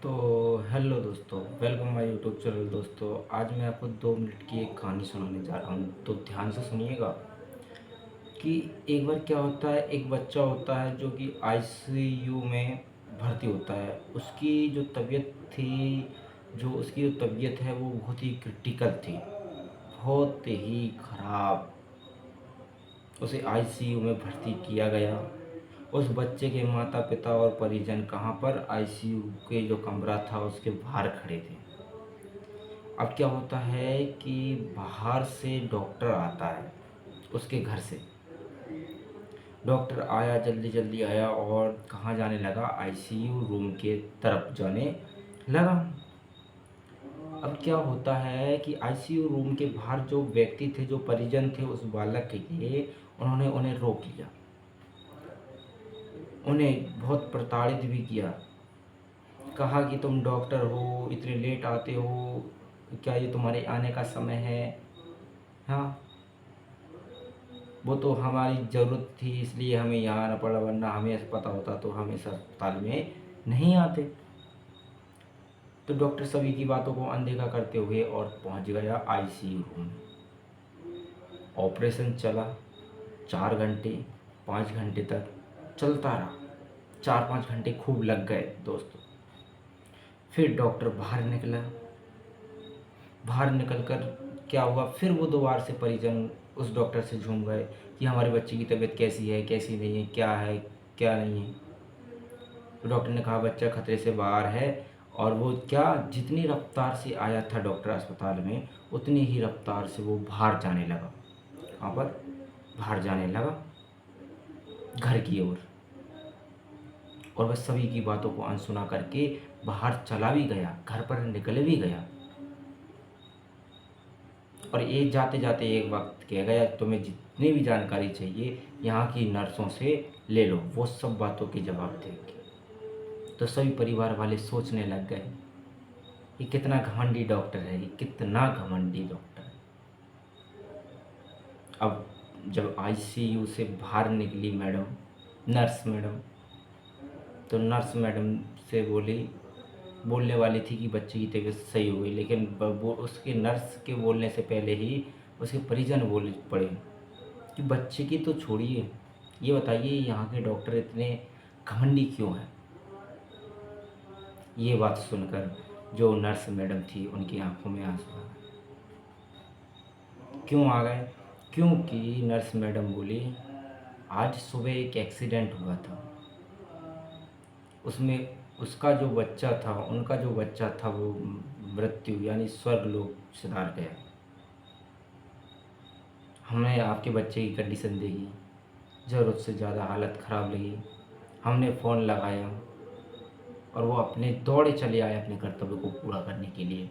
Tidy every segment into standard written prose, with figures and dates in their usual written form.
तो हेलो दोस्तों, welcome my YouTube channel. दोस्तों, आज मैं आपको 2 मिनट की एक कहानी सुनाने जा रहा हूँ, तो ध्यान से सुनिएगा। कि एक बार क्या होता है, एक बच्चा होता है जो कि आईसीयू में भर्ती होता है। उसकी जो तबीयत थी, जो उसकी जो तबीयत है वो बहुत ही क्रिटिकल थी, बहुत ही ख़राब। उसे आईसीयू में भर्ती किया गया। उस बच्चे के माता पिता और परिजन कहाँ पर, आईसीयू के जो कमरा था उसके बाहर खड़े थे। अब क्या होता है कि बाहर से डॉक्टर आता है उसके घर से। डॉक्टर आया, जल्दी जल्दी आया और कहाँ जाने लगा, आईसीयू रूम के तरफ जाने लगा। अब क्या होता है कि आईसीयू रूम के बाहर जो व्यक्ति थे, जो परिजन थे उस बालक के, उन्होंने उन्हें रोक लिया। उन्हें बहुत प्रताड़ित भी किया। कहा कि तुम डॉक्टर हो, इतने लेट आते हो, क्या ये तुम्हारे आने का समय है? हाँ, वो तो हमारी ज़रूरत थी इसलिए हमें यहाँ आना पड़ा, वरना हमें पता होता तो हम इस अस्पताल में नहीं आते। तो डॉक्टर सभी की बातों को अनदेखा करते हुए और पहुँच गया आईसीयू रूम। ऑपरेशन चला 4 घंटे, 5 घंटे तक चलता रहा। 4-5 घंटे खूब लग गए दोस्तों। फिर डॉक्टर बाहर निकला। बाहर निकल कर क्या हुआ, फिर वो दोबारा से परिजन उस डॉक्टर से झूम गए कि हमारे बच्चे की तबीयत कैसी है, कैसी नहीं है, क्या नहीं है। तो डॉक्टर ने कहा बच्चा खतरे से बाहर है। और वो क्या, जितनी रफ्तार से आया था डॉक्टर अस्पताल में, उतनी ही रफ्तार से वो बाहर जाने लगा। कहाँ पर? बाहर जाने लगा, घर की ओर। और वह सभी की बातों को अनसुना करके बाहर चला भी गया, घर पर निकल भी गया। और ये जाते जाते एक वक्त कह गया, तुम्हें जितनी भी जानकारी चाहिए यहाँ की नर्सों से ले लो, वो सब बातों के जवाब देंगी। तो सभी परिवार वाले सोचने लग गए, ये कितना घमंडी डॉक्टर है, ये कितना घमंडी डॉक्टर है। अब जब आईसीयू से बाहर निकली मैडम, नर्स मैडम, तो नर्स मैडम से बोलने वाली थी कि बच्चे की तबीयत सही हो गई, लेकिन वो उसके नर्स के बोलने से पहले ही उसके परिजन बोल पड़े कि बच्चे की तो छोड़िए, ये बताइए यहाँ के डॉक्टर इतने घमंडी क्यों हैं। ये बात सुनकर जो नर्स मैडम थी उनकी आंखों में आंसू आ गए। क्यों आ गए? क्योंकि नर्स मैडम बोली, आज सुबह एक एक्सीडेंट हुआ था, उसमें उसका जो बच्चा था, उनका जो बच्चा था वो मृत्यु यानी स्वर्गलोक सिधार गया। हमने आपके बच्चे की कंडीशन देखी, ज़रूरत से ज़्यादा हालत ख़राब लगी। हमने फ़ोन लगाया और वो अपने दौड़े चले आए अपने कर्तव्य को पूरा करने के लिए।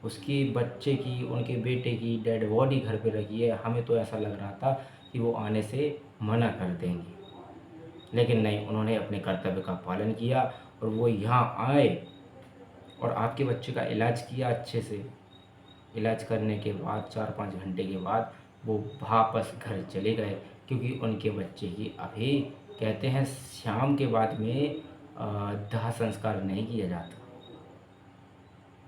उसकी बच्चे की, उनके बेटे की डेड बॉडी घर पे रखी है। हमें तो ऐसा लग रहा था कि वो आने से मना कर देंगे, लेकिन नहीं, उन्होंने अपने कर्तव्य का पालन किया और वो यहाँ आए और आपके बच्चे का इलाज किया अच्छे से। इलाज करने के बाद 4-5 घंटे के बाद वो वापस घर चले गए, क्योंकि उनके बच्चे की अभी कहते हैं शाम के बाद में दाह संस्कार नहीं किया जाता।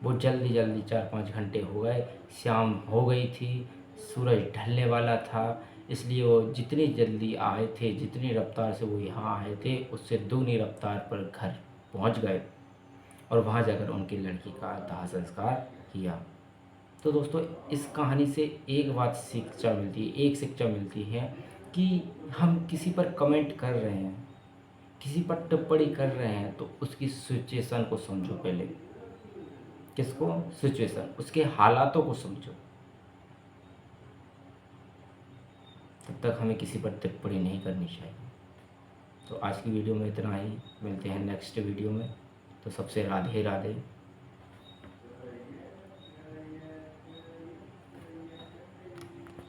वो जल्दी जल्दी 4-5 घंटे हो गए, शाम हो गई थी, सूरज ढलने वाला था, इसलिए वो जितनी जल्दी आए थे, जितनी रफ्तार से वो यहाँ आए थे, उससे दुगनी रफ्तार पर घर पहुँच गए और वहाँ जाकर उनकी लड़की का दाह संस्कार किया। तो दोस्तों, इस कहानी से एक बात शिक्षा मिलती है, एक शिक्षा मिलती है कि हम किसी पर कमेंट कर रहे हैं, किसी पर टिप्पणी कर रहे हैं, तो उसकी सिचुएशन को समझो पहले। किसको? सिचुएशन, उसके हालातों को समझो। तब तक हमें किसी पर टिप्पणी नहीं करनी चाहिए। तो आज की वीडियो में इतना ही, मिलते हैं नेक्स्ट वीडियो में। तो सबसे राधे राधे।